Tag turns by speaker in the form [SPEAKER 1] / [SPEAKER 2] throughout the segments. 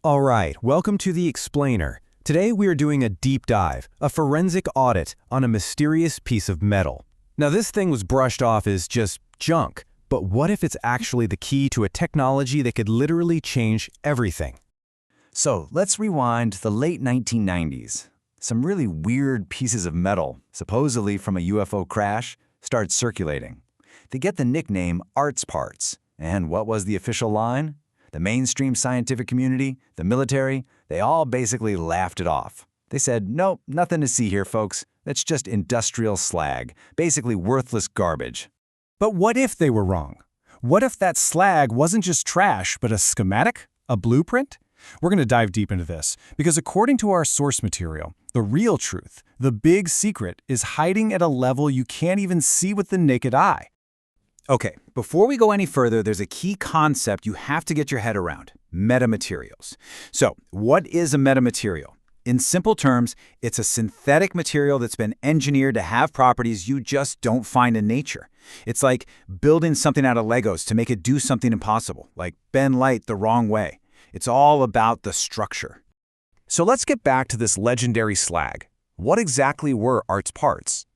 [SPEAKER 1] All right, welcome to The Explainer. Today we are doing a deep dive, a forensic audit on a mysterious piece of metal. Now this thing was brushed off as just junk, but what if it's actually the key to a technology that could literally change everything?
[SPEAKER 2] So let's rewind to the late 1990s. Some really weird pieces of metal, supposedly from a UFO crash, start circulating. They get the nickname ARTS parts. And what was the official line? The mainstream scientific community, the military, they all basically laughed it off. They said, nope, nothing to see here, folks. That's just industrial slag, basically worthless garbage.
[SPEAKER 3] But what if they were wrong? What if that slag wasn't just trash, but a schematic? A blueprint? We're going to dive deep into this, because according to our source material, the real truth, the big secret, is hiding at a level you can't even see with the naked eye.
[SPEAKER 4] Okay, before we go any further, there's a key concept you have to get your head around: metamaterials. So, what is a metamaterial? In simple terms, it's a synthetic material that's been engineered to have properties you just don't find in nature. It's like building something out of Legos to make it do something impossible, like bend light the wrong way. It's all about the structure.
[SPEAKER 5] So let's get back to this legendary slag. What exactly were ARTS parts?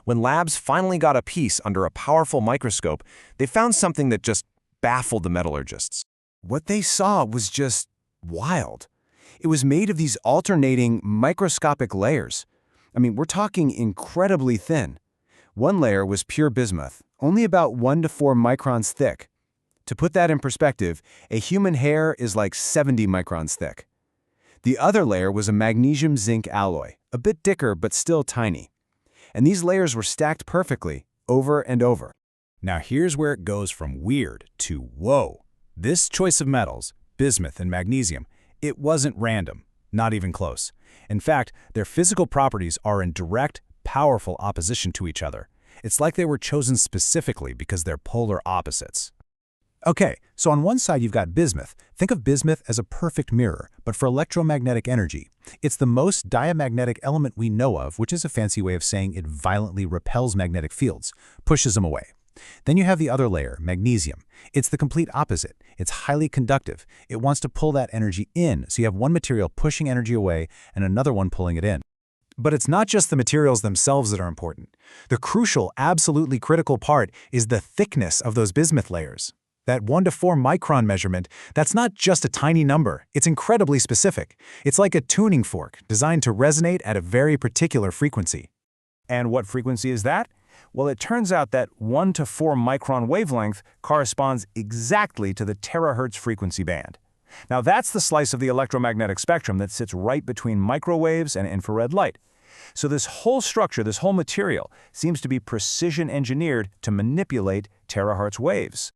[SPEAKER 5] When labs finally got a piece under a powerful microscope, they found something that just baffled the metallurgists. What they saw was just wild. It was made of these alternating microscopic layers. I mean, we're talking incredibly thin. One layer was pure bismuth, only about 1 to 4 microns thick. To put that in perspective, a human hair is like 70 microns thick. The other layer was a magnesium-zinc alloy, a bit thicker but still tiny. And these layers were stacked perfectly, over and over.
[SPEAKER 3] Now here's where it goes from weird to whoa. This choice of metals, bismuth and magnesium, it wasn't random, not even close. In fact, their physical properties are in direct, powerful opposition to each other. It's like they were chosen specifically because they're polar opposites. Okay, so on one side you've got bismuth. Think of bismuth as a perfect mirror, but for electromagnetic energy. It's the most diamagnetic element we know of, which is a fancy way of saying it violently repels magnetic fields, pushes them away. Then you have the other layer, magnesium. It's the complete opposite. It's highly conductive. It wants to pull that energy in, so you have one material pushing energy away and another one pulling it in. But it's not just the materials themselves that are important. The crucial, absolutely critical part is the thickness of those bismuth layers. That 1 to 4 micron measurement, that's not just a tiny number, it's incredibly specific. It's like a tuning fork designed to resonate at a very particular frequency.
[SPEAKER 6] And what frequency is that? Well, it turns out that 1 to 4 micron wavelength corresponds exactly to the terahertz frequency band. Now that's the slice of the electromagnetic spectrum that sits right between microwaves and infrared light. So this whole structure, this whole material, seems to be precision engineered to manipulate terahertz waves.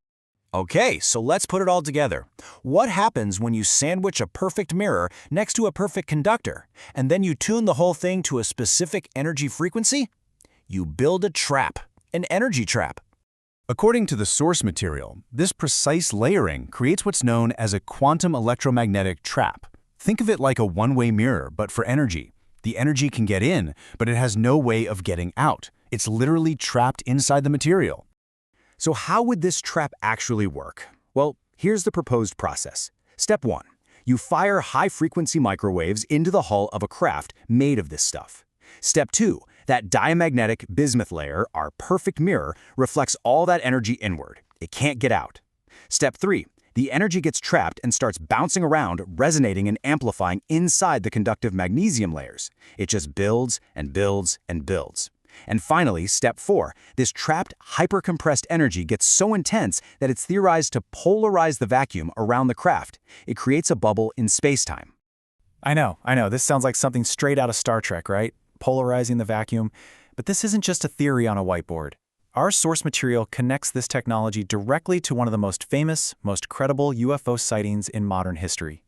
[SPEAKER 5] Okay, so let's put it all together. What happens when you sandwich a perfect mirror next to a perfect conductor, and then you tune the whole thing to a specific energy frequency? You build a trap, an energy trap.
[SPEAKER 3] According to the source material, this precise layering creates what's known as a quantum electromagnetic trap. Think of it like a one-way mirror, but for energy. The energy can get in, but it has no way of getting out. It's literally trapped inside the material.
[SPEAKER 4] So how would this trap actually work? Well, here's the proposed process. Step 1. You fire high-frequency microwaves into the hull of a craft made of this stuff. Step 2. That diamagnetic bismuth layer, our perfect mirror, reflects all that energy inward. It can't get out. Step 3. The energy gets trapped and starts bouncing around, resonating and amplifying inside the conductive magnesium layers. It just builds and builds and builds. And finally, step 4, this trapped, hyper-compressed energy gets so intense that it's theorized to polarize the vacuum around the craft. It creates a bubble in space-time.
[SPEAKER 3] I know, this sounds like something straight out of Star Trek, right? Polarizing the vacuum. But this isn't just a theory on a whiteboard. Our source material connects this technology directly to one of the most famous, most credible UFO sightings in modern history.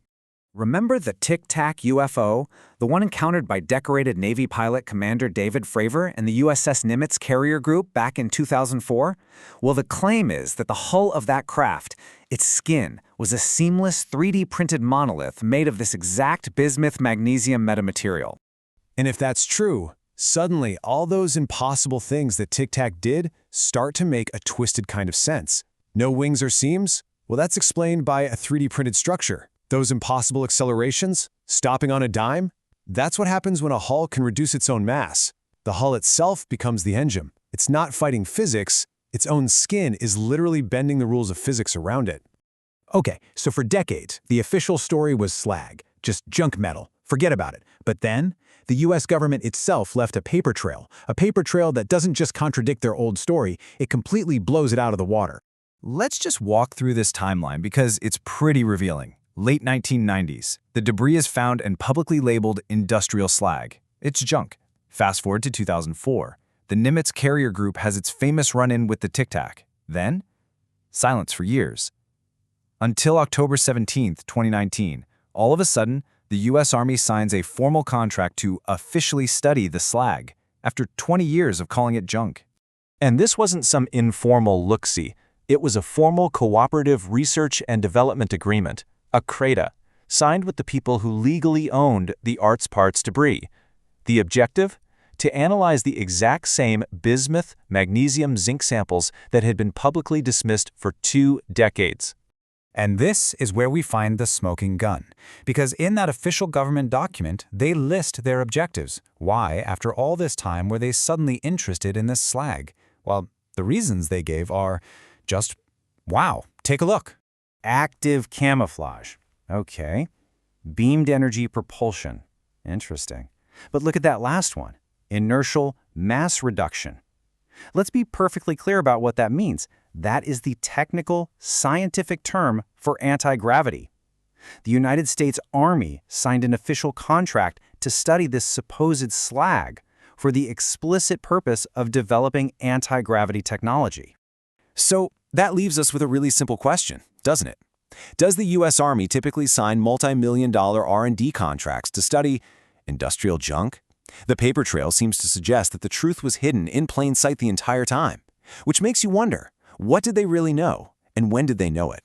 [SPEAKER 7] Remember the Tic-Tac UFO, the one encountered by decorated Navy pilot Commander David Fravor and the USS Nimitz carrier group back in 2004? Well, the claim is that the hull of that craft, its skin, was a seamless 3D printed monolith made of this exact bismuth-magnesium metamaterial.
[SPEAKER 5] And if that's true, suddenly all those impossible things that Tic-Tac did start to make a twisted kind of sense. No wings or seams? Well, that's explained by a 3D printed structure. Those impossible accelerations? Stopping on a dime? That's what happens when a hull can reduce its own mass. The hull itself becomes the engine. It's not fighting physics. Its own skin is literally bending the rules of physics around it.
[SPEAKER 6] Okay, so for decades, the official story was slag, just junk metal. Forget about it. But then, the US government itself left a paper trail that doesn't just contradict their old story, it completely blows it out of the water.
[SPEAKER 2] Let's just walk through this timeline because it's pretty revealing. Late 1990s, the debris is found and publicly labeled industrial slag. It's junk. Fast forward to 2004. The Nimitz carrier group has its famous run-in with the Tic-Tac. Then, silence for years. Until October 17, 2019, all of a sudden, the US Army signs a formal contract to officially study the slag, after 20 years of calling it junk.
[SPEAKER 4] And this wasn't some informal look-see. It was a formal cooperative research and development agreement, a CRADA, signed with the people who legally owned the arts parts debris. The objective? To analyze the exact same Bismuth-Magnesium-Zinc samples that had been publicly dismissed for 2 decades.
[SPEAKER 3] And this is where we find the smoking gun, because in that official government document, they list their objectives. Why, after all this time, were they suddenly interested in this slag? Well, the reasons they gave are just, wow, take a look.
[SPEAKER 4] Active camouflage. Okay. Beamed energy propulsion. Interesting. But look at that last one. Inertial mass reduction. Let's be perfectly clear about what that means. That is the technical, scientific term for anti-gravity. The United States Army signed an official contract to study this supposed slag for the explicit purpose of developing anti-gravity technology.
[SPEAKER 5] So that leaves us with a really simple question, doesn't it? Does the US Army typically sign multi-million-dollar R&D contracts to study industrial junk? The paper trail seems to suggest that the truth was hidden in plain sight the entire time, which makes you wonder, what did they really know, and when did they know it?